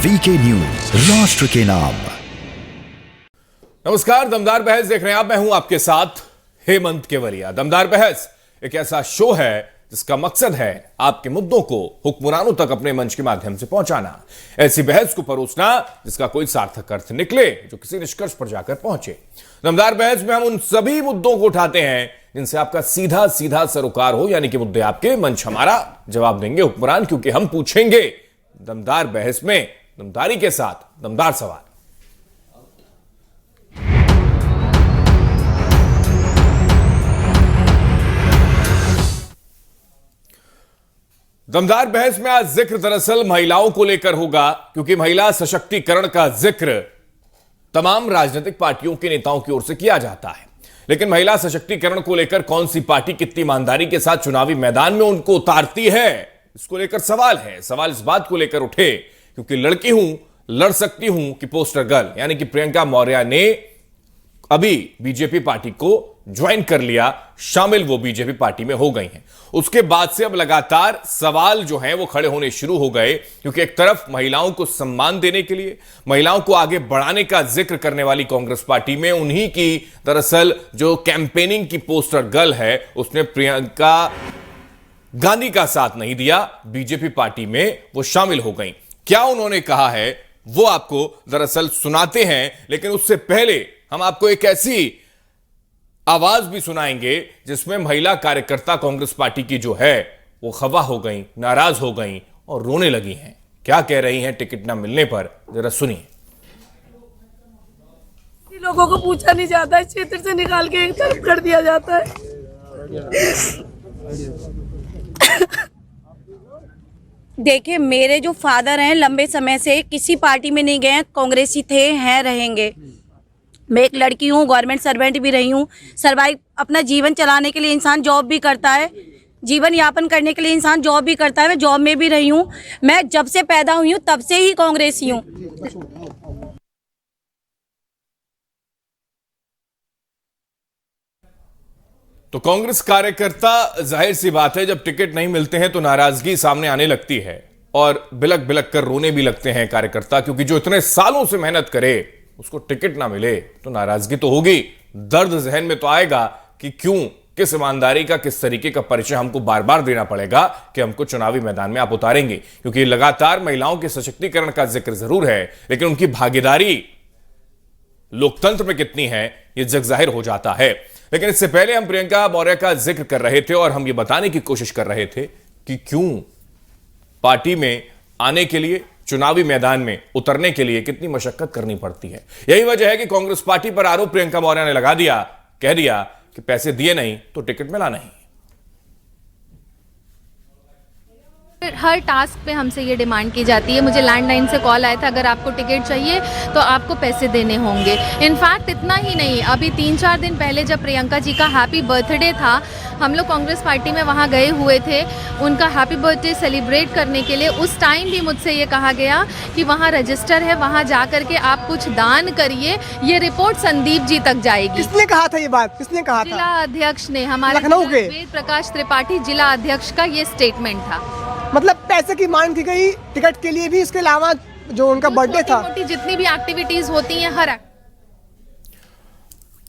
VK news, राष्ट्र के नाम। नमस्कार, दमदार बहस देख रहे हैं आप। मैं हूं आपके साथ हेमंत केवरिया। दमदार बहस एक ऐसा शो है जिसका मकसद है आपके मुद्दों को हुक्मरानों तक अपने मंच के माध्यम से पहुंचाना, ऐसी बहस को परोसना जिसका कोई सार्थक अर्थ निकले, जो किसी निष्कर्ष पर जाकर पहुंचे। दमदार बहस में हम उन सभी मुद्दों को उठाते हैं जिनसे आपका सीधा सीधा सरोकार हो, यानी कि मुद्दे आपके, मंच हमारा, जवाब देंगे हुक्मरान, क्योंकि हम पूछेंगे दमदार बहस में दमदारी के साथ दमदार सवाल। दमदार बहस में आज जिक्र दरअसल महिलाओं को लेकर होगा, क्योंकि महिला सशक्तिकरण का जिक्र तमाम राजनीतिक पार्टियों के नेताओं की ओर से किया जाता है, लेकिन महिला सशक्तिकरण को लेकर कौन सी पार्टी कितनी ईमानदारी के साथ चुनावी मैदान में उनको उतारती है, इसको लेकर सवाल है। सवाल इस बात को लेकर उठे क्योंकि लड़की हूं, लड़ सकती हूं कि पोस्टर गर्ल यानी कि प्रियंका मौर्य ने अभी बीजेपी पार्टी को ज्वाइन कर लिया, शामिल वो बीजेपी पार्टी में हो गई हैं। उसके बाद से अब लगातार सवाल जो हैं वो खड़े होने शुरू हो गए, क्योंकि एक तरफ महिलाओं को सम्मान देने के लिए, महिलाओं को आगे बढ़ाने का जिक्र करने वाली कांग्रेस पार्टी में उन्हीं की दरअसल जो कैंपेनिंग की पोस्टर गर्ल है, उसने प्रियंका गांधी का साथ नहीं दिया, बीजेपी पार्टी में वो शामिल हो गई। क्या उन्होंने कहा है वो आपको दरअसल सुनाते हैं, लेकिन उससे पहले हम आपको एक ऐसी आवाज भी सुनाएंगे जिसमें महिला कार्यकर्ता कांग्रेस पार्टी की जो है वो खफा हो गई, नाराज हो गई और रोने लगी हैं। क्या कह रही हैं टिकट ना मिलने पर, जरा सुनिए। लोगों को पूछा नहीं जाता है, क्षेत्र से निकाल के एक तरफ कर दिया जाता है। देखिए, मेरे जो फादर हैं लंबे समय से किसी पार्टी में नहीं गए हैं, कांग्रेसी थे, हैं, रहेंगे। मैं एक लड़की हूँ, गवर्नमेंट सर्वेंट भी रही हूँ। सर्वाइव अपना जीवन चलाने के लिए इंसान जॉब भी करता है, जीवन यापन करने के लिए इंसान जॉब भी करता है। मैं जॉब में भी रही हूँ। मैं जब से पैदा हुई हूँ तब से ही कांग्रेसी हूँ। तो कांग्रेस कार्यकर्ता, जाहिर सी बात है, जब टिकट नहीं मिलते हैं तो नाराजगी सामने आने लगती है और बिलक बिलक कर रोने भी लगते हैं कार्यकर्ता, क्योंकि जो इतने सालों से मेहनत करे उसको टिकट ना मिले तो नाराजगी तो होगी। दर्द जहन में तो आएगा कि क्यों, किस ईमानदारी का, किस तरीके का परिचय हमको बार बार देना पड़ेगा कि हमको चुनावी मैदान में आप उतारेंगे, क्योंकि लगातार महिलाओं के सशक्तिकरण का जिक्र जरूर है, लेकिन उनकी भागीदारी लोकतंत्र में कितनी है यह जग जाहिर हो जाता है। लेकिन इससे पहले हम प्रियंका मौर्य का जिक्र कर रहे थे और हम यह बताने की कोशिश कर रहे थे कि क्यों पार्टी में आने के लिए, चुनावी मैदान में उतरने के लिए कितनी मशक्कत करनी पड़ती है। यही वजह है कि कांग्रेस पार्टी पर आरोप प्रियंका मौर्य ने लगा दिया, कह दिया कि पैसे दिए नहीं तो टिकट मिला नहीं। हर टास्क पे हमसे ये डिमांड की जाती है। मुझे लैंडलाइन से कॉल आया था, अगर आपको टिकट चाहिए तो आपको पैसे देने होंगे। इनफैक्ट इतना ही नहीं, अभी 3-4 दिन पहले जब प्रियंका जी का हैप्पी बर्थडे था, हम लोग कांग्रेस पार्टी में वहाँ गए हुए थे उनका हैप्पी बर्थडे सेलिब्रेट करने के लिए। उस टाइम भी मुझसे ये कहा गया कि वहाँ रजिस्टर है, वहाँ जा करके आप कुछ दान करिए, ये रिपोर्ट संदीप जी तक जाएगी। किसने कहा था ये बात, किसने कहा था? जिला अध्यक्ष ने, हमारे लखनऊ के वेद प्रकाश त्रिपाठी जिला अध्यक्ष का ये स्टेटमेंट था। मतलब पैसे की मांग की गई टिकट के लिए भी, इसके अलावा जो उनका बर्थडे था, जितनी भी एक्टिविटीज होती हैं हर।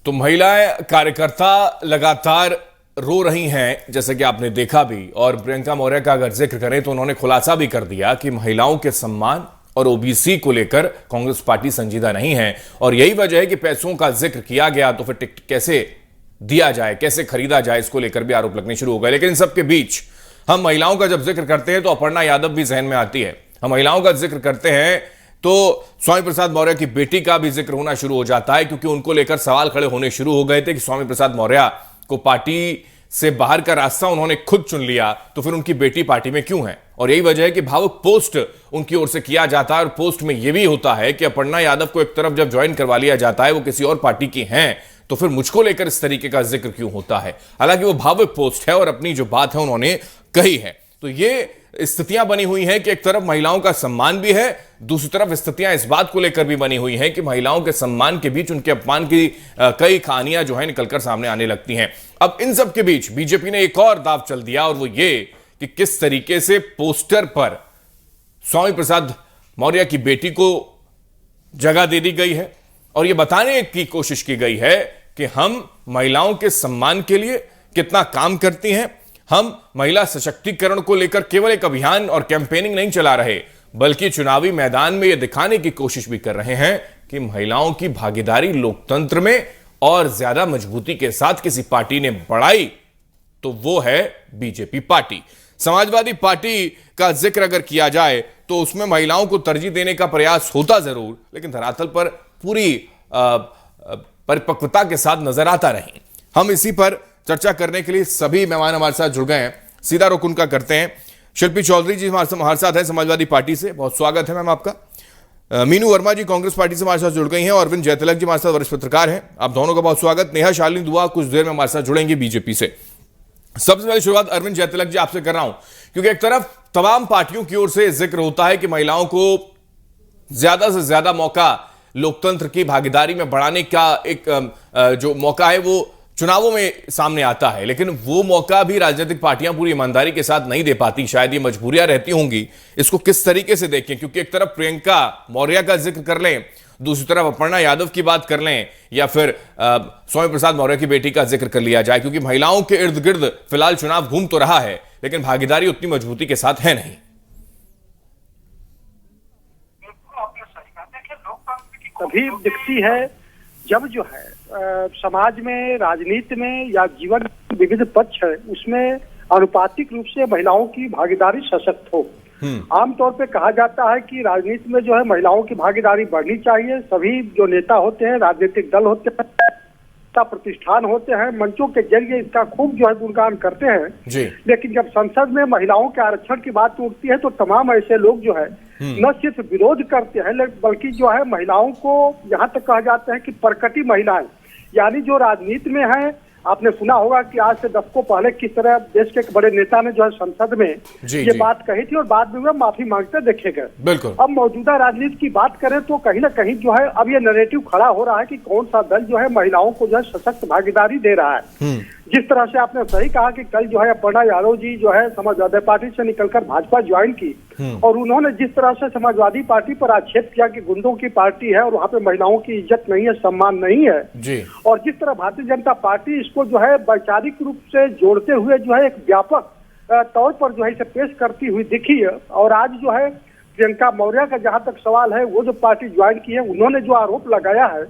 तो महिलाएं कार्यकर्ता लगातार रो रही हैं, जैसे कि आपने देखा भी। और प्रियंका मौर्य का अगर जिक्र करें तो उन्होंने खुलासा भी कर दिया कि महिलाओं के सम्मान और ओबीसी को लेकर कांग्रेस पार्टी संजीदा नहीं है, और यही वजह है कि पैसों का जिक्र किया गया तो फिर टिकट कैसे दिया जाए, कैसे खरीदा जाए, इसको लेकर भी आरोप लगने शुरू हो गए। लेकिन इन सबके बीच हम महिलाओं का जब जिक्र करते हैं तो अपर्णा यादव भी जहन में आती है। हम महिलाओं का जिक्र करते हैं तो स्वामी प्रसाद मौर्य की बेटी का भी जिक्र होना शुरू हो जाता है, क्योंकि उनको लेकर सवाल खड़े होने शुरू हो गए थे कि स्वामी प्रसाद मौर्य को पार्टी से बाहर का रास्ता उन्होंने खुद चुन लिया, तो फिर उनकी बेटी पार्टी में क्यों है। और यही वजह है कि भावुक पोस्ट उनकी ओर से किया जाता है, और पोस्ट में यह भी होता है कि अपर्णा यादव को एक तरफ जब ज्वाइन करवा लिया जाता है, वो किसी और पार्टी की हैं, तो फिर मुझको लेकर इस तरीके का जिक्र क्यों होता है। हालांकि वो भावुक पोस्ट है और अपनी जो बात है उन्होंने कही है। तो ये स्थितियां बनी हुई हैं कि एक तरफ महिलाओं का सम्मान भी है, दूसरी तरफ स्थितियां इस बात को लेकर भी बनी हुई हैं कि महिलाओं के सम्मान के बीच उनके अपमान की कई कहानियां जो है निकलकर सामने आने लगती हैं। अब इन सब के बीच बीजेपी ने एक और दांव चल दिया, और वो ये कि किस तरीके से पोस्टर पर स्वामी प्रसाद मौर्य की बेटी को जगह दे दी गई है और यह बताने की कोशिश की गई है कि हम महिलाओं के सम्मान के लिए कितना काम करती हैं। हम महिला सशक्तिकरण को लेकर केवल एक अभियान और कैंपेनिंग नहीं चला रहे, बल्कि चुनावी मैदान में यह दिखाने की कोशिश भी कर रहे हैं कि महिलाओं की भागीदारी लोकतंत्र में और ज्यादा मजबूती के साथ किसी पार्टी ने बढ़ाई तो वो है बीजेपी पार्टी। समाजवादी पार्टी का जिक्र अगर किया जाए तो उसमें महिलाओं को तरजीह देने का प्रयास होता जरूर, लेकिन धरातल पर पूरी परिपक्वता के साथ नजर आता नहीं। हम इसी पर चर्चा करने के लिए सभी मेहमान हमारे साथ जुड़ गए हैं। सीधा रुख उनका करते हैं। शिल्पी चौधरी जी हमारे साथ है समाजवादी पार्टी से, बहुत स्वागत है मैम आपका। मीनू वर्मा जी कांग्रेस पार्टी से हमारे साथ जुड़ गई हैं और अरविंद जयतिलक जी हमारे साथ वरिष्ठ पत्रकार हैं, आप दोनों का बहुत स्वागत। नेहा शालिनी दुआ कुछ देर में हमारे साथ जुड़ेंगे बीजेपी से। सबसे पहले शुरुआत अरविंद जयतिलक जी आपसे कर रहा हूं, क्योंकि एक तरफ तमाम पार्टियों की ओर से जिक्र होता है कि महिलाओं को ज्यादा से ज्यादा मौका लोकतंत्र की भागीदारी में बढ़ाने का एक जो मौका है वो चुनावों में सामने आता है, लेकिन वो मौका भी राजनीतिक पार्टियां पूरी ईमानदारी के साथ नहीं दे पाती। शायद ये मजबूरियां रहती होंगी। इसको किस तरीके से देखें, क्योंकि एक तरफ प्रियंका मौर्य का जिक्र कर लें, दूसरी तरफ अपर्णा यादव की बात कर लें, या फिर स्वामी प्रसाद मौर्य की बेटी का जिक्र कर लिया जाए, क्योंकि महिलाओं के इर्द गिर्द फिलहाल चुनाव घूम तो रहा है, लेकिन भागीदारी उतनी मजबूती के साथ है नहीं। तभी दिखती है जब जो है समाज में, राजनीति में या जीवन विविध पक्ष है उसमें अनुपातिक रूप से महिलाओं की भागीदारी सशक्त हो। आमतौर पे कहा जाता है कि राजनीति में जो है महिलाओं की भागीदारी बढ़नी चाहिए। सभी जो नेता होते हैं, राजनीतिक दल होते हैं, प्रतिष्ठान होते हैं, मंचों के जरिए इसका खूब जो है गुणगान करते हैं जी। लेकिन जब संसद में महिलाओं के आरक्षण की बात उठती है तो तमाम ऐसे लोग जो है न सिर्फ विरोध करते हैं बल्कि जो है महिलाओं को यहाँ तक कहा जाता है कि प्रकटी महिलाएं, यानी जो राजनीति में है। आपने सुना होगा कि आज से दशकों पहले किस तरह देश के एक बड़े नेता ने जो है संसद में ये बात कही थी और बाद में वे माफी मांगते देखे गए। बिल्कुल। अब मौजूदा राजनीति की बात करें तो कहीं ना कहीं जो है अब ये नैरेटिव खड़ा हो रहा है कि कौन सा दल जो है महिलाओं को जो है सशक्त भागीदारी दे रहा है। जिस तरह से आपने सही कहा कि कल जो है अपर्णा यादव जी जो है समाजवादी पार्टी से निकलकर भाजपा ज्वाइन की और उन्होंने जिस तरह से समाजवादी पार्टी पर आक्षेप किया कि गुंडों की पार्टी है और वहाँ पे महिलाओं की इज्जत नहीं है, सम्मान नहीं है जी। और जिस तरह भारतीय जनता पार्टी इसको जो है वैचारिक रूप से जोड़ते हुए जो है एक व्यापक तौर पर जो है इसे पेश करती हुई दिखी है। और आज जो है प्रियंका मौर्य का जहां तक सवाल है, वो जो पार्टी ज्वाइन की है उन्होंने जो आरोप लगाया है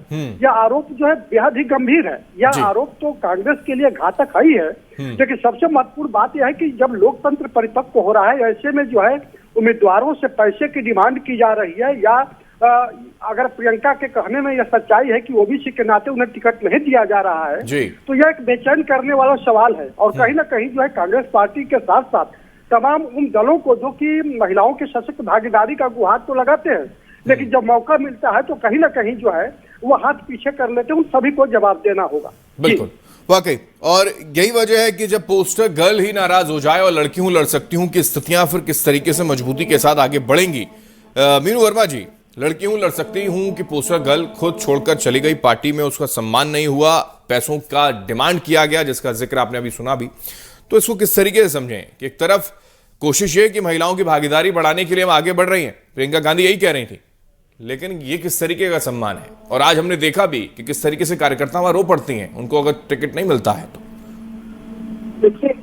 यह आरोप जो है बेहद ही गंभीर है। यह आरोप तो कांग्रेस के लिए घातक ही है। लेकिन सबसे महत्वपूर्ण बात यह है कि जब लोकतंत्र परिपक्व हो रहा है ऐसे में जो है उम्मीदवारों से पैसे की डिमांड की जा रही है या अगर प्रियंका के कहने में यह सच्चाई है कि ओबीसी के नाते उन्हें टिकट नहीं दिया जा रहा है तो यह एक बेचैन करने वाला सवाल है। और कहीं ना कहीं जो है कांग्रेस पार्टी के साथ साथ तमाम उन दलों को जो कि महिलाओं की सशक्त भागीदारी का गुहार तो लगाते हैं, लेकिन जब मौका मिलता है तो कहीं ना कहीं जो है वो हाथ पीछे कर लेते हैं। उन सभी को जवाब देना होगा। बिल्कुल, वाकई। और यही वजह है कि जब पोस्टर गर्ल ही नाराज हो जाए और लड़की हूं लड़ सकती हूं की स्थितियां फिर किस तरीके से मजबूती के साथ आगे बढ़ेंगी। मीनू वर्मा जी, लड़की हूं लड़ सकती हूं कि पोस्टर गर्ल खुद छोड़कर चली गई, पार्टी में उसका सम्मान नहीं हुआ, पैसों का डिमांड किया गया जिसका जिक्र आपने अभी सुना भी, तो इसको किस तरीके से समझें कि एक तरफ कोशिश ये कि महिलाओं की भागीदारी बढ़ाने के लिए हम आगे बढ़ रही हैं, प्रियंका गांधी यही कह रही थी, लेकिन ये किस तरीके का सम्मान है। और आज हमने देखा भी कि किस तरीके से कार्यकर्ता वहां रो पड़ती हैं उनको अगर टिकट नहीं मिलता है तो। देखिए,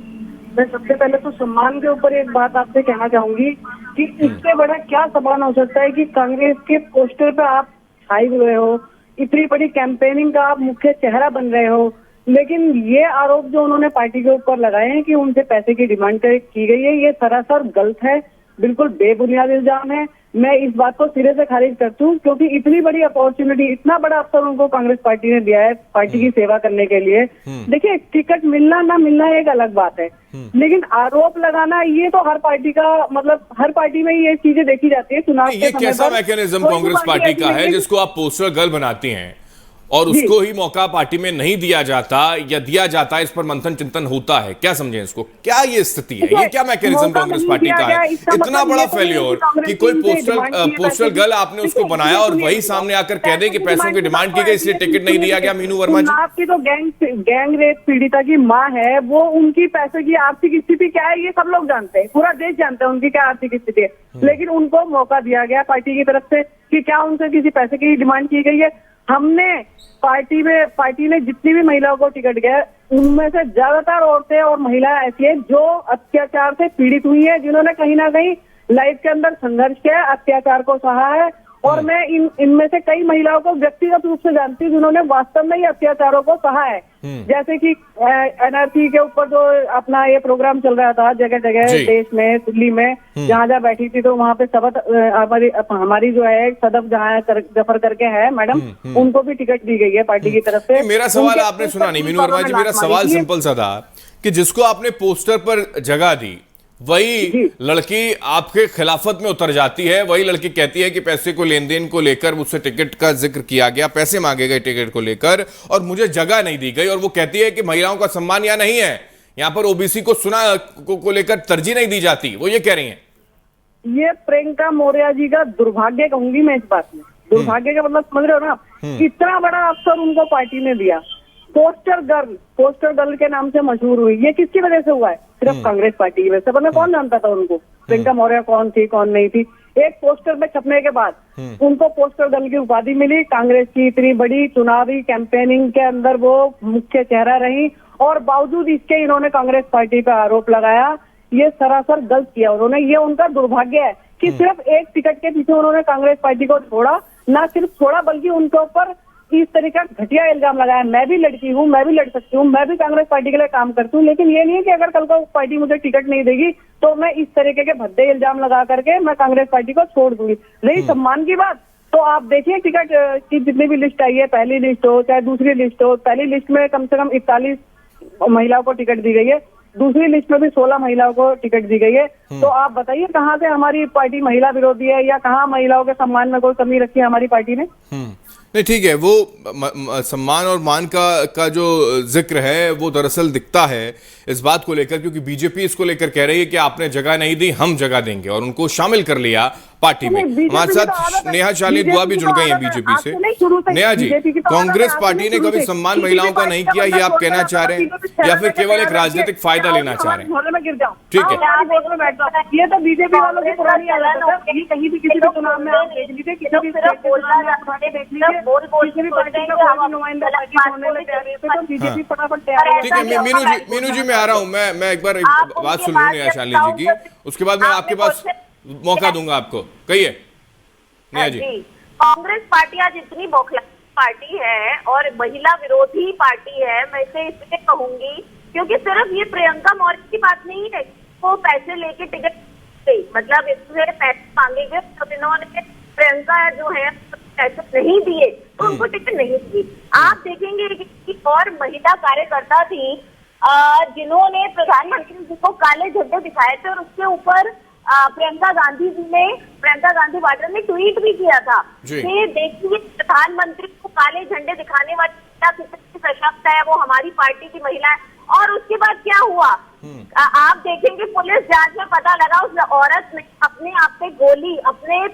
मैं सबसे पहले तो सम्मान के ऊपर एक बात आपसे कहना चाहूंगी कि इससे बड़ा क्या सम्मान हो सकता है कि कांग्रेस के पोस्टर पे आप छाई हुए हो, इतनी बड़ी कैंपेनिंग का आप मुख्य चेहरा बन रहे हो, लेकिन ये आरोप जो उन्होंने पार्टी के ऊपर लगाए हैं कि उनसे पैसे की डिमांड की गई है, ये सरासर गलत है, बिल्कुल बेबुनियाद इल्जाम है। मैं इस बात को सिरे से खारिज करती हूँ क्योंकि इतनी बड़ी अपॉर्चुनिटी, इतना बड़ा अवसर उनको कांग्रेस पार्टी ने दिया है पार्टी की सेवा करने के लिए। देखिए, टिकट मिलना ना मिलना एक अलग बात है, लेकिन आरोप लगाना ये तो हर पार्टी का, मतलब हर पार्टी में ये चीजें देखी जाती है चुनाव के समय पर। कैसा मैकेनिज्म कांग्रेस पार्टी का है जिसको आप पोस्टर गर्ल बनाती हैं और उसको ही मौका पार्टी में नहीं दिया जाता या दिया जाता है, इस पर मंथन चिंतन होता है, क्या समझें इसको? क्या ये स्थिति है, ये क्या मैकेनिज्म कांग्रेस पार्टी का है? इतना बड़ा फेल्योर कि कोई पोस्टल गर्ल आपने उसको बनाया और वही सामने आकर कह दे कि पैसों की डिमांड की गई इसलिए टिकट नहीं दिया गया। मीनू वर्मा जी, आपकी तो गैंग रेप पीड़िता की माँ है, वो उनकी पैसे की आर्थिक स्थिति क्या है ये सब लोग जानते हैं, पूरा देश जानता है उनकी क्या आर्थिक स्थिति है। लेकिन उनको मौका दिया गया पार्टी की तरफ से कि क्या उनसे किसी पैसे की डिमांड की गई है? हमने पार्टी ने जितनी भी महिलाओं को टिकट गया उनमें से ज्यादातर औरतें और महिलाएं ऐसी हैं जो अत्याचार से पीड़ित हुई है, जिन्होंने कहीं ना कहीं लाइफ के अंदर संघर्ष किया, अत्याचार को सहा है। और मैं इनमें से कई महिलाओं को व्यक्तिगत रूप से जानती हूँ जिन्होंने वास्तव में ही अत्याचारों को सहा है। जैसे कि एनआरसी के ऊपर जो अपना ये प्रोग्राम चल रहा था जगह जगह देश में, दिल्ली में जहाँ जहाँ बैठी थी, तो वहाँ पे शपथ हमारी जो है सदफ जहाँ जफर करके है मैडम, उनको भी टिकट दी गई है पार्टी की तरफ से। मेरा सवाल आपने सुना नहीं मीनू वर्मा जी, मेरा सवाल सिंपल सा था कि जिसको आपने पोस्टर पर जगह दी वही लड़की आपके खिलाफत में उतर जाती है, वही लड़की कहती है कि पैसे को लेन देन को लेकर मुझसे टिकट का जिक्र किया गया, पैसे मांगे गए टिकट को लेकर और मुझे जगह नहीं दी गई, और वो कहती है कि महिलाओं का सम्मान यहाँ नहीं है, यहाँ पर ओबीसी को को लेकर तरजीह नहीं दी जाती, वो ये कह रही है। ये प्रियंका मौर्य जी का दुर्भाग्य कहूंगी मैं इस बात में। दुर्भाग्य का मतलब समझ रहे हो ना? इतना बड़ा अवसर उनको पार्टी ने दिया, पोस्टर गर्ल के नाम से मशहूर हुई। ये किसकी वजह से हुआ है? सिर्फ कांग्रेस पार्टी की वजह से। वरना कौन जानता था उनको प्रियंका मौर्य कौन थी कौन नहीं थी? एक पोस्टर में छपने के बाद उनको पोस्टर गर्ल की उपाधि मिली। कांग्रेस की इतनी बड़ी चुनावी कैंपेनिंग के अंदर वो मुख्य चेहरा रही, और बावजूद इसके इन्होंने कांग्रेस पार्टी पर आरोप लगाया। ये सरासर गलत किया उन्होंने। ये उनका दुर्भाग्य है कि सिर्फ एक टिकट के पीछे उन्होंने कांग्रेस पार्टी को छोड़ा, ना सिर्फ छोड़ा बल्कि उनके ऊपर इस तरीका घटिया इल्जाम लगाया। मैं भी लड़की हूँ, मैं भी लड़ सकती हूँ, मैं भी कांग्रेस पार्टी के लिए काम करती हूँ, लेकिन ये नहीं है कि अगर कल को पार्टी मुझे टिकट नहीं देगी तो मैं इस तरीके के भद्दे इल्जाम लगा करके मैं कांग्रेस पार्टी को छोड़ दूंगी। रही सम्मान की बात, तो आप देखिए टिकट की जितनी भी लिस्ट आई है, पहली लिस्ट हो चाहे दूसरी लिस्ट हो, पहली लिस्ट में कम से कम 41 महिलाओं को टिकट दी गई है, दूसरी लिस्ट में भी 16 महिलाओं को टिकट दी गई है। तो आप बताइए कहाँ से हमारी पार्टी महिला विरोधी है, या कहाँ महिलाओं के सम्मान में कोई कमी रखी है हमारी पार्टी ने? नहीं ठीक है, वो सम्मान और मान का जो जिक्र है वो दरअसल दिखता है इस बात को लेकर, क्योंकि बीजेपी इसको लेकर कह रही है कि आपने जगह नहीं दी, हम जगह देंगे, और उनको शामिल कर लिया पार्टी में। हमारे साथ नेहा चाली दुआ भी जुड़ गई हैं बीजेपी से। नेहा जी, कांग्रेस पार्टी ने कभी सम्मान महिलाओं का नहीं किया, ये आप कहना चाह रहे हैं, या फिर केवल एक राजनीतिक फायदा लेना चाह रहे हैं? ठीक है, ये तो बीजेपी वालों की पुरानी आदत है। कहीं भी किसी भी चुनाव में आप देख लीजिए, किसी भी देख लीजिए, बीजेपी फटाफट तैयार। ठीक है, मीनू जी मैं आ रहा हूँ, मैं एक बार बात सुन लूँ नेहा चाली जी की, उसके बाद मैं आपके पास मौका दूंगा आपको। कहिए नेहा जी। कांग्रेस पार्टी आज इतनी बौखला पार्टी है और महिला विरोधी पार्टी है, मैं इसे इसलिए कहूंगी क्योंकि सिर्फ ये प्रियंका मौर्य की बात नहीं है, वो पैसे लेके टिकट गई, मतलब इससे पैसे मांगे गए, तब इन्होंने प्रियंका जो है पैसे नहीं दिए तो उनको टिकट नहीं दी। आप देखेंगे कि और महिला कार्यकर्ता थी जिन्होंने प्रधानमंत्री जी को काले झंडे दिखाए थे, और उसके ऊपर प्रियंका गांधी वाड्रा ने ट्वीट भी किया था कि देखिए प्रधानमंत्री को काले झंडे दिखाने वाली कितनी सशक्त है, वो हमारी पार्टी की महिला है। और उसके बाद क्या हुआ आप देखेंगे, पुलिस जांच में पता लगा उस औरत ने अपने आप पे गोली, अपने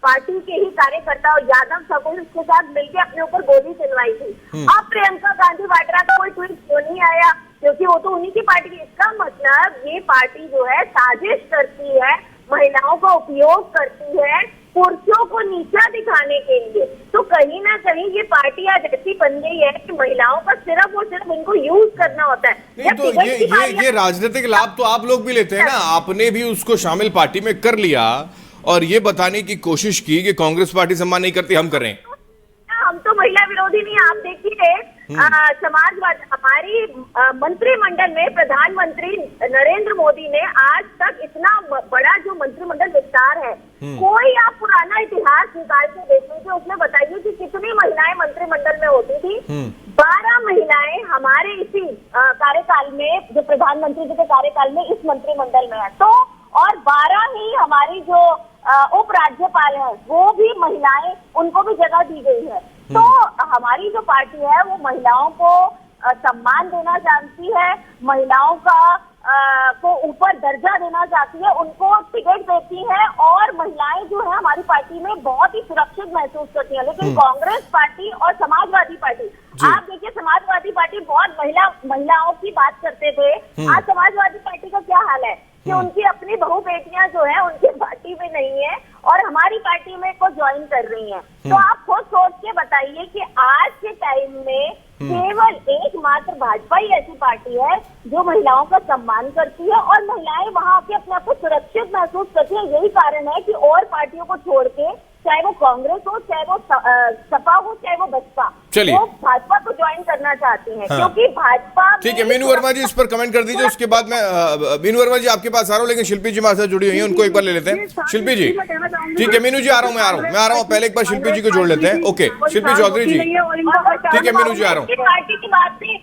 पार्टी के ही कार्यकर्ता और यादव सपोर्ट के साथ मिलकर अपने ऊपर गोली चलवाई थी। अब प्रियंका गांधी वाड्रा का कोई ट्वीट क्यों नहीं आया? क्योंकि वो तो उन्हीं की पार्टी की। इसका मतलब ये पार्टी जो है साजिश करती है, महिलाओं का उपयोग करती है पुरुषों को नीचा दिखाने के लिए। तो कहीं ना कहीं ये पार्टी आज ऐसी बन गई है कि महिलाओं का सिर्फ और सिर्फ इनको यूज करना होता है। नहीं तो ये राजनीतिक लाभ तो आप लोग भी लेते हैं ना, आपने भी उसको शामिल पार्टी में कर लिया और ये बताने की कोशिश की कि कांग्रेस पार्टी सम्मान नहीं करती, हम कर रहे हैं। हम तो महिला विरोधी नहीं, आप देखिए समाजवाद हमारी मंत्रिमंडल में प्रधानमंत्री नरेंद्र मोदी ने आज तक इतना बड़ा जो मंत्रिमंडल विस्तार है, कोई आप पुराना इतिहास निकाल के देख लीजिए, उसमें बताइए कि कितनी महिलाएं मंत्रिमंडल में होती थी। 12 महिलाएं हमारे इसी कार्यकाल में, जो प्रधानमंत्री जी के कार्यकाल में इस मंत्रिमंडल में है, तो और 12 ही हमारी जो उपराज्यपाल है वो भी महिलाएं, उनको भी जगह दी गई है। तो हमारी जो पार्टी है वो महिलाओं को सम्मान देना जानती है, महिलाओं को ऊपर दर्जा देना चाहती है, उनको टिकट देती है और महिलाएं जो है हमारी पार्टी में बहुत ही सुरक्षित महसूस करती है। लेकिन कांग्रेस पार्टी और समाजवादी पार्टी, आप देखिए समाजवादी पार्टी बहुत महिलाओं की बात करते थे, आज समाजवादी पार्टी का क्या हाल है कि उनकी अपनी बहू बेटियां जो है उनकी पार्टी में नहीं है और हमारी पार्टी में को ज्वाइन कर रही हैं। तो आप खुद सोच के बताइए कि आज के टाइम में केवल एकमात्र भाजपा ही ऐसी पार्टी है जो महिलाओं का सम्मान करती है और महिलाएं वहां आके अपने आप को सुरक्षित महसूस करती है। यही कारण है कि और पार्टियों को छोड़ के, चाहे वो कांग्रेस हो, चाहे वो सपा हो, चाहे वो बसपा, वो भाजपा को ज्वाइन करना चाहती हैं। क्योंकि भाजपा, ठीक है मीनू वर्मा जी इस पर कमेंट कर दीजिए, उसके बाद मैं मीनू वर्मा जी आपके पास आ रहा हूँ, लेकिन शिल्पी जी हमारे साथ जुड़ी हुई है, उनको एक बार ले लेते हैं। शिल्पी जी, ठीक है मीनू जी आ रहा हूँ, पहले एक बार शिल्पी जी को जोड़ लेते हैं। ओके शिल्पी चौधरी जी, ठीक है मीनू जी आ रहा हूँ। पार्टी की बात थी,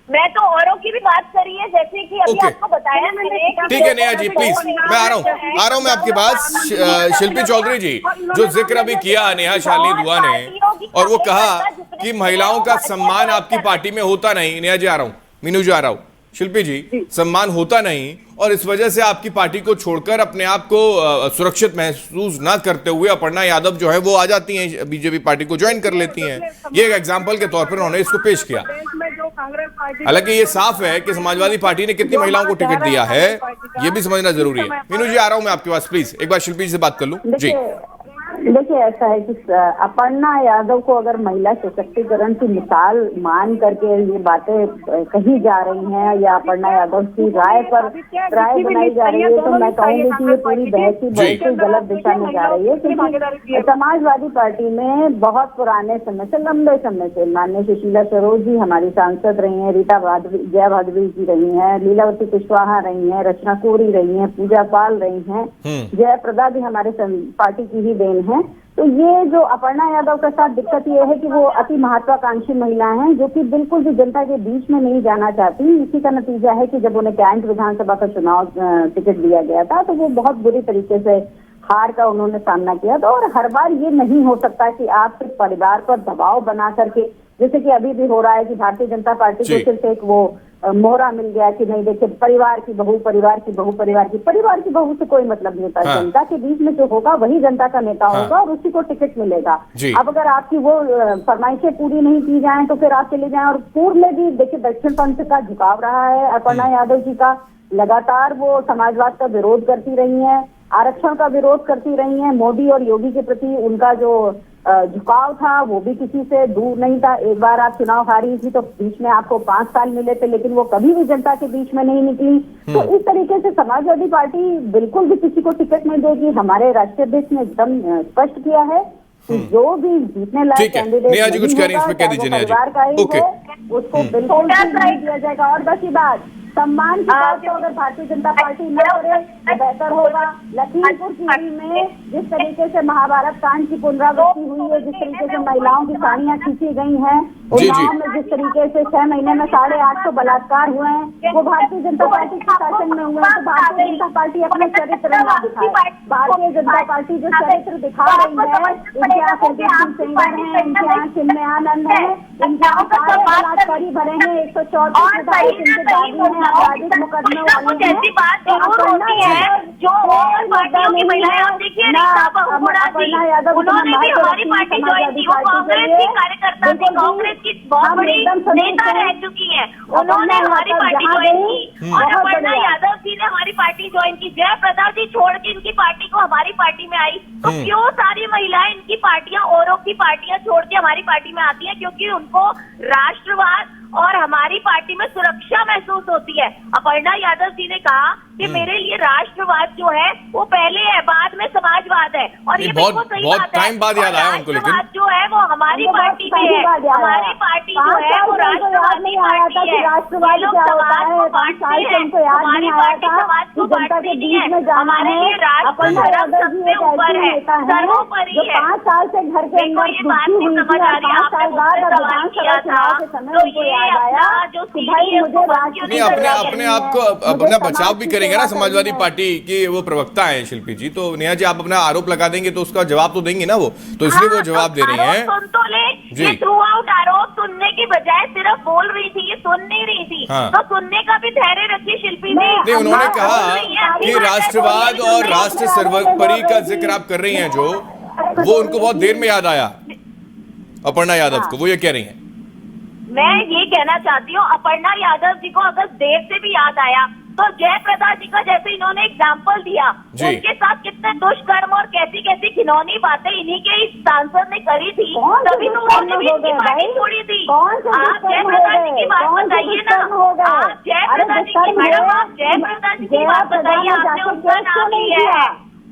मैं तो औरों की भी बात करी है, जैसे कि अभी आपको बताया मैंने। ठीक है नेहा जी प्लीज, मैं आ रहा हूँ मैं आपके पास। शिल्पी चौधरी जी, जो जिक्र अभी किया नेहा शालिनी दुआ ने, और वो कहा कि महिलाओं का सम्मान आपकी पार्टी में होता नहीं। नेहा जी आ रहा हूँ, मीनू जी आ रहा हूँ। शिल्पी जी, सम्मान होता नहीं और इस वजह से आपकी पार्टी को छोड़कर अपने आप को सुरक्षित महसूस ना करते हुए अपर्णा यादव जो है वो आ जाती हैं, बीजेपी पार्टी को ज्वाइन कर लेती हैं। ये एक एग्जांपल के तौर पर उन्होंने इसको पेश किया। हालांकि ये साफ है कि समाजवादी पार्टी ने कितनी महिलाओं को टिकट दिया है, ये भी समझना जरूरी है। मीनू जी आ रहा हूं मैं आपके पास, प्लीज एक बार शिल्पी जी से बात कर लूं जी। देखिए ऐसा है कि अपर्णा यादव को अगर महिला सशक्तिकरण की मिसाल मान करके ये बातें कही जा रही हैं या अपर्णा यादव की राय बनाई जा रही है, तो मैं कहूँगी कि ये पूरी बहस ही बिल्कुल गलत दिशा में जा रही है। क्योंकि समाजवादी पार्टी में बहुत पुराने समय से, लंबे समय से माननीय सुशीला सरोज जी हमारी सांसद रही हैं, रीता जया भादवी जी रही हैं, लीलावती कुशवाहा रही हैं, रचना कोरी रही हैं, पूजा पाल रही हैं, जयप्रदा भी हमारे पार्टी की ही देन है। तो ये जो अपर्णा यादव के साथ दिक्कत ये है कि वो अति महत्वाकांक्षी महिला हैं जो कि बिल्कुल भी जनता के बीच में नहीं जाना चाहती। इसी का नतीजा है कि जब उन्हें कैंट विधानसभा का चुनाव टिकट दिया गया था तो वो बहुत बुरी तरीके से हार का उन्होंने सामना किया था। और हर बार ये नहीं हो सकता कि आप सिर्फ परिवार पर दबाव बना करके, जैसे कि अभी भी हो रहा है कि भारतीय जनता पार्टी को सिर्फ एक वो मोहरा मिल गया कि नहीं देखिए परिवार की बहू से कोई मतलब नहीं होता। जनता के बीच में जो होगा वही जनता का नेता होगा और उसी को टिकट मिलेगा। अब अगर आपकी वो फरमाइशें पूरी नहीं की जाएं तो फिर आप चले जाएं। और पूर्व में भी देखिए दक्षिण पंथ का झुकाव रहा है अपर्णा यादव जी का, लगातार वो समाजवाद का विरोध करती रही हैं, आरक्षण का विरोध करती रही हैं। मोदी और योगी के प्रति उनका जो झुकाव था वो भी किसी से दूर नहीं था। एक बार आप चुनाव हारी थी तो बीच में आपको 5 साल मिले थे, लेकिन वो कभी भी जनता के बीच में नहीं निकली। तो इस तरीके से समाजवादी पार्टी बिल्कुल भी किसी को टिकट नहीं देगी। हमारे राष्ट्रीय अध्यक्ष ने एकदम स्पष्ट किया है कि जो भी जीतने लायक कैंडिडेट नेहा जी कुछ कह रही है, इसमें कह दीजिए नेहा जी। ओके, उसको बिल्कुल नहीं दिया जाएगा। और बस ये बात सम्मान की बात तो अगर भारतीय जनता पार्टी न करे तो बेहतर होगा। लखीमपुर खीरी में जिस तरीके से महाभारत कांड की पुनरावृत्ति हुई है, जिस तरीके से महिलाओं की साड़ियां खींची गई हैं, उन्नाव में जिस तरीके से 6 महीने में 850 बलात्कार हुए हैं, वो भारतीय जनता पार्टी के शासन में हुए हैं। तो भारतीय जनता पार्टी अपने चरित्र न दिखाए। भारतीय जनता पार्टी जो चरित्र दिखा रही है, इनके यहाँ कुलदीप सिंह सेंगर है, इनके यहाँ चिन्मयानंद है, इनके यहाँ सारे बलात्कारी भरे हैं, 134 विधायक इनके दादी हैं, आपराधिक मुकदमे वाले हैं। ऐसी बात जरूर होती है जो और पार्टियों की महिलाएं, आप देखिए अपर्णा यादव उन्होंने भी हमारी पार्टी ज्वाइन की, वो कांग्रेस की कार्यकर्ता थी, कांग्रेस की बहुत बड़ी नेता रह चुकी है, उन्होंने हमारी पार्टी ज्वाइन की। और अपर्णा यादव जी ने हमारी पार्टी ज्वाइन की, जयप्रदा जी छोड़ के इनकी पार्टी को हमारी पार्टी में आई। तो क्यों सारी महिलाएं इनकी पार्टियां, औरों की पार्टियां छोड़ के हमारी पार्टी में आती है? क्योंकि उनको राष्ट्रवाद और हमारी पार्टी में सुरक्षा महसूस होती है। अपर्णा यादव जी ने कहा कि मेरे लिए राष्ट्रवाद जो है वो पहले है, बाद में समाजवाद है। और ये बिल्कुल सही बात है। टाइम बाद याद आया उनको, लेकिन जो है वो हमारी पार्टी में है। हमारी पार्टी जो है वो राष्ट्रवादी पार्टी है। राष्ट्रवाद क्या होता है? 5 साल से उनको याद नहीं आया था कि जनता के बीच में जाना है। अपर्णा यादव जी एक ऐसी नेता है जो 5 साल से घर के अंदर दुखी हुई थी और 5 साल बाद विधानसभा चुनाव के समय उनको याद आया कि भाई मुझे अपने आप को अपना बचाव भी करेंगे ना समाजवादी पार्टी की वो प्रवक्ता है शिल्पी जी। तो नेहा जी आप अपना आरोप लगा देंगे तो उसका जवाब तो देंगे ना वो, तो इसलिए वो जवाब दे रही हैं। जी। ये थ्रू आउट आरोप सुनने की बजाय सिर्फ बोल रही थी, ये सुन नहीं रही थी। हाँ। तो सुनने का भी धैर्य रखिए शिल्पी जी। नहीं, उन्होंने कहा कि राष्ट्रवाद और राष्ट्र सर्वोपरि का जिक्र आप कर रही हैं जो, वो उनको बहुत देर में याद आया, अपर्णा यादव को, वो ये कह रही हैं। मैं ये कहना चाहती हूँ, अपर्णा यादव जी को अगर देर से भी याद आया तो जयप्रदा जी का जैसे इन्होंने एग्जाम्पल दिया, उनके साथ कितने दुष्कर्म और कैसी कैसी घिनौनी बातें इन्हीं के सांसद ने करी थी, तभी तो उन्होंने भी इनकी पार्टी छोड़ी थी। आप जयप्रदा जी की बात बताइए ना, आप जयप्रदा जी की, मैडम आप जयप्रदा जी की बात बताइए, आपने उनका नाम लिया है।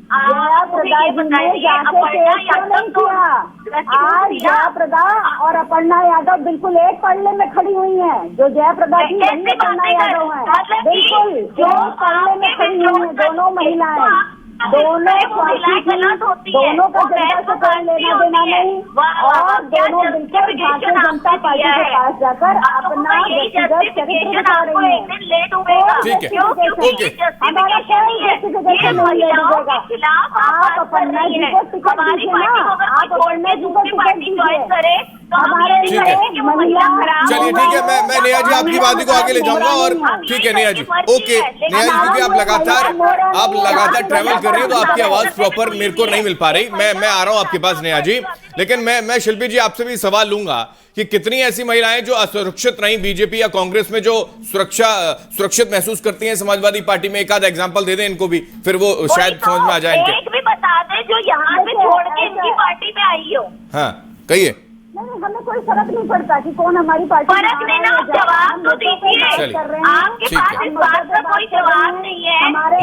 आप मुझे ये बताइए, अपर्णा यादव तो आज जयप्रदा और अपर्णा यादव बिल्कुल एक पल्ले में खड़ी हुई हैं। जो जयप्रदा की वही अपर्णा यादव है, बिल्कुल जो पल्ले में खड़ी हुई हैं दोनों महिलाएं, दोनों गलत होती है, दोनों का जनता से कोई लेना देना नहीं, और दोनों मिलकर भारतीय जनता पार्टी के पास जाकर अपना व्यक्तिगत चरित्र दिखा रही है। ठीक है, ओके। हमारा कोई व्यक्तिगत नहीं ले दीजिएगा। आप अपर्णा जी को टिकट दीजिए ना, आप अपर्णा जी को टिकट दीजिए। हमारे ठीक है, चलिए ठीक है, मैं नेहा जी आपकी बात को आगे ले जाऊंगा। और ठीक है नेहा जी, ओके नेहा जी, क्योंकि आप लगातार ट्रैवल कर रही हैं तो आपकी आवाज प्रॉपर मेरे को नहीं मिल पा रही। मैं आ रहा हूं आपके पास नेहा जी, लेकिन मैं शिल्पी जी आपसे भी सवाल लूंगा कि कितनी ऐसी महिलाएं जो असुरक्षित नहीं बीजेपी या कांग्रेस में, जो सुरक्षित महसूस करती हैं समाजवादी पार्टी में। एक आधा एग्जांपल दे दें इनको भी, फिर वो शायद समझ में आ जाए इनके। एक भी बता दें जो यहाँ से छोड़ के इनकी पार्टी में आई हो। हाँ कहिए। नहीं, हमें कोई फर्क नहीं पड़ता कि कौन हमारी पार्टी में फर्क नहीं ना, जवाब तो दीजिए। आपके पास इस बात का कोई जवाब नहीं है।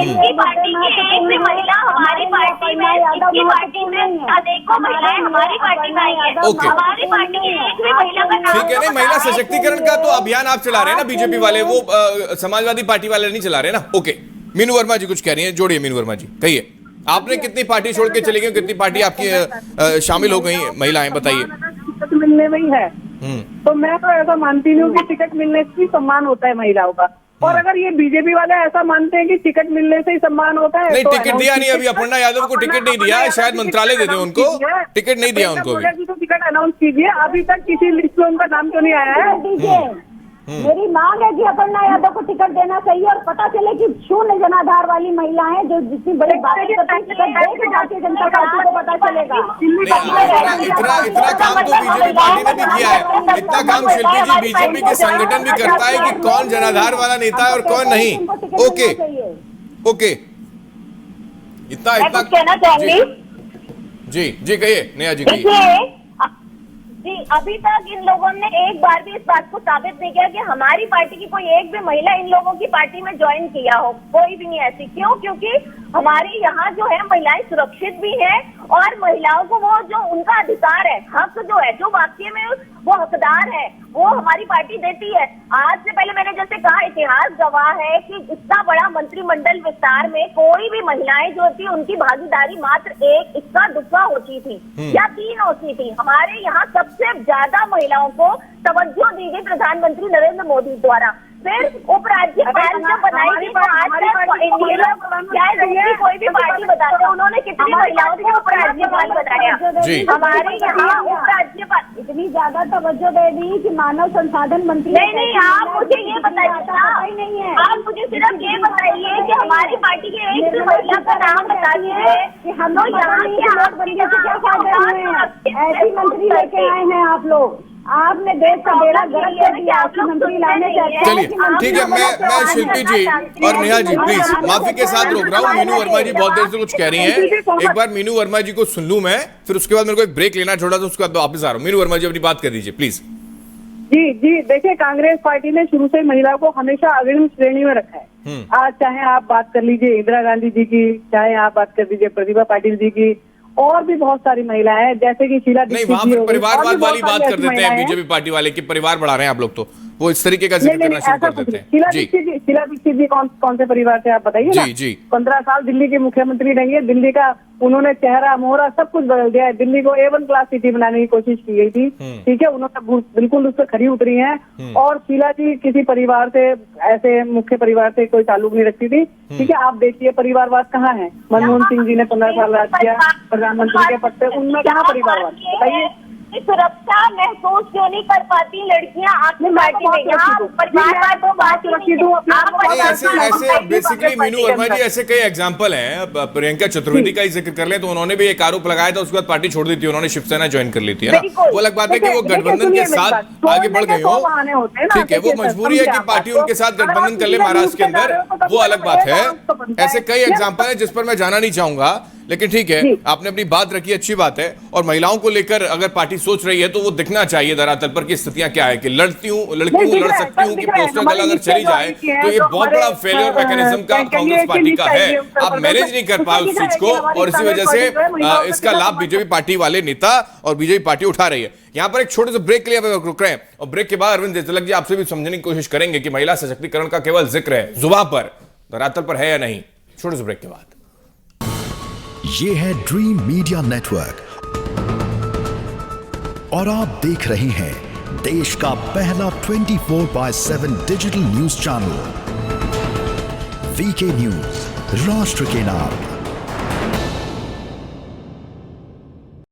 इनकी पार्टी की एक भी महिला हमारी पार्टी में, इनकी पार्टी में अनेकों महिलाएं हमारी पार्टी में आई है, हमारी पार्टी की एक भी महिला का नाम। ठीक है, नहीं महिला सशक्तिकरण का तो अभियान आप चला रहे हैं ना बीजेपी वाले, वो समाजवादी पार्टी वाले नहीं चला रहे ना। ओके, मीनू वर्मा जी कुछ कह रही है, जोड़िए मीनू वर्मा जी, कहिए आपने कितनी पार्टी छोड़ के चली गई, कितनी पार्टी आपकी शामिल हो गई महिलाएं, बताइए। टिकट मिलने में ही है, तो मैं तो ऐसा मानती नहीं हूँ कि टिकट मिलने से ही सम्मान होता है महिलाओं का। और अगर ये बीजेपी वाले ऐसा मानते हैं कि टिकट मिलने से ही सम्मान होता है, नहीं टिकट दिया नहीं अभी, अपर्णा यादव को टिकट नहीं दिया, शायद मंत्रालय दे दे उनको, टिकट नहीं दिया उनको अभी। तो टिकट अनाउंस कीजिए, अभी तक किसी लिस्ट में उनका नाम क्यों नहीं आया है? मेरी मांग है कि अपर्णा यादव को टिकट देना चाहिए, और पता चले कि शून्य जनाधार वाली महिलाएं जो जितनी बड़ी भारतीय जनता पार्टी को पता चलेगा। इतना काम तो बीजेपी पार्टी ने भी किया है, इतना काम शिल्पी जी बीजेपी के संगठन भी करता है कि कौन जनाधार वाला नेता है और कौन नहीं। ओके ओके, इतना कहना चाहूंगी जी कहिए नेहा जी, कहिए। जी, अभी तक इन लोगों ने एक बार भी इस बात को साबित नहीं किया कि हमारी पार्टी की कोई एक भी महिला इन लोगों की पार्टी में ज्वाइन किया हो, कोई भी नहीं ऐसी। क्यों? क्योंकि हमारे यहाँ जो है महिलाएं सुरक्षित भी है, और महिलाओं को वो जो उनका अधिकार है, हक जो है, जो वाकई में वो हकदार है, वो हमारी पार्टी देती है। आज से पहले मैंने जैसे कहा, इतिहास गवाह है कि इतना बड़ा मंत्रिमंडल विस्तार में कोई भी महिलाएं जो थी उनकी भागीदारी मात्र एक इक्का दुक्का होती थी या 3 होती थी। हमारे यहाँ सबसे ज्यादा महिलाओं को तवज्जो दी गई प्रधानमंत्री नरेंद्र मोदी द्वारा। फिर उपराज्यपाल जब बनाई गई तो आज तक कोई भी पार्टी बताते हैं उन्होंने कितनी महिलाओं को उपराज्यपाल बनाया। हमारे यहाँ उपराज्यपाल इतनी ज्यादा तवज्जो दे दी कि मानव संसाधन मंत्री। नहीं, आप मुझे ये बताइए ना, आप मुझे सिर्फ ये बताइए कि हमारी पार्टी के एक भी महिला का नाम बताइए कि हम लोग यहाँ के नोटबंदी से क्या फायदे हुए हैं? ऐसी मंत्री लेके आए हैं आप लोग, आपने देश का बेड़ा गर्क कर दिया, मंत्री लाने चाहिए। चलिए ठीक है, मैं शिल्पी जी और नेहा जी प्लीज माफी के साथ रोक रहा हूँ। मीनू वर्मा जी बहुत देर से कुछ कह रही हैं, एक बार मीनू वर्मा जी को सुन लूं मैं, फिर उसके बाद मेरे को एक ब्रेक लेना छोड़ा, तो उसके बाद वापस आ रहा हूँ। मीनू वर्मा जी अपनी बात कर दीजिए प्लीज। जी देखिए, कांग्रेस पार्टी ने शुरू से महिलाओं को हमेशा अग्रिम श्रेणी में रखा है। आज चाहे आप बात कर लीजिए इंदिरा गांधी जी की, चाहे आप बात कर लीजिए प्रतिभा पाटिल जी की, और भी बहुत सारी महिलाएं हैं जैसे कि शीला दीक्षित। नहीं, वहां पर परिवारवाद वाली बात कर देते हैं बीजेपी पार्टी वाले कि परिवार बढ़ा रहे हैं आप लोग, तो वो इस तरीके का जिक्र करना शुरू कर देते हैं। शीला दीक्षित जी कौन से परिवार से आप बताइए ना? जी 15 साल दिल्ली के मुख्यमंत्री रही है, दिल्ली का उन्होंने चेहरा मोहरा सब कुछ बदल दिया है। दिल्ली को A1 क्लास सिटी बनाने की कोशिश की गई थी, ठीक है, उन्होंने बिल्कुल उस पर खरी उतरी हैं। और शीला जी किसी परिवार से, ऐसे मुख्य परिवार से कोई ताल्लुक नहीं रखती थी, ठीक है। आप देखिए परिवारवाद कहाँ है? मनमोहन सिंह जी ने 15 साल राज किया प्रधानमंत्री के पद पे, उनमें कहाँ परिवारवाद? बताइए, सुरक्षा महसूस क्यों नहीं कर पाती लड़कियां आपकी पार्टी में? यहाँ परिवार तो बात ऐसे बेसिकली मीनू वर्मा जी ऐसे कई एग्जांपल हैं। अब प्रियंका चतुर्वेदी का ही जिक्र कर लें तो उन्होंने भी एक आरोप लगाया था, उसके बाद पार्टी छोड़ दी थी, उन्होंने शिवसेना ज्वाइन कर ली थी, है ना। वो अलग बात है कि वो गठबंधन के साथ आगे बढ़ गए हो, ठीक है, वो मजबूरी है कि पार्टी उनके साथ गठबंधन कर ले महाराष्ट्र के अंदर, वो अलग बात है। ऐसे कई एग्जाम्पल है जिस पर मैं जाना नहीं चाहूंगा, लेकिन ठीक है, आपने अपनी बात रखी, अच्छी बात है। और महिलाओं को लेकर अगर पार्टी सोच रही है तो वो दिखना चाहिए धरातल पर की स्थितियां क्या है, कि लड़ती हूं लड़ सकती हूं कि पोस्टर गल अगर चली जाए तो ये बहुत बड़ा फेलियर मैकेनिज्म का कांग्रेस पार्टी का है। आप मैनेज नहीं कर पाए उस चीज को, और इसी वजह से इसका लाभ बीजेपी पार्टी वाले नेता और बीजेपी पार्टी उठा रही है। यहाँ पर एक छोटे से ब्रेक के लिए रुक रहे हैं, और ब्रेक के बाद अरविंद जैतलक जी आपसे भी समझने की कोशिश करेंगे कि महिला सशक्तिकरण का केवल जिक्र है जुबान पर, धरातल पर है या नहीं। छोटे से ब्रेक के बाद। ये है ड्रीम मीडिया नेटवर्क और आप देख रहे हैं देश का पहला 24/7 digital news channel VK news, राष्ट्र के नाम।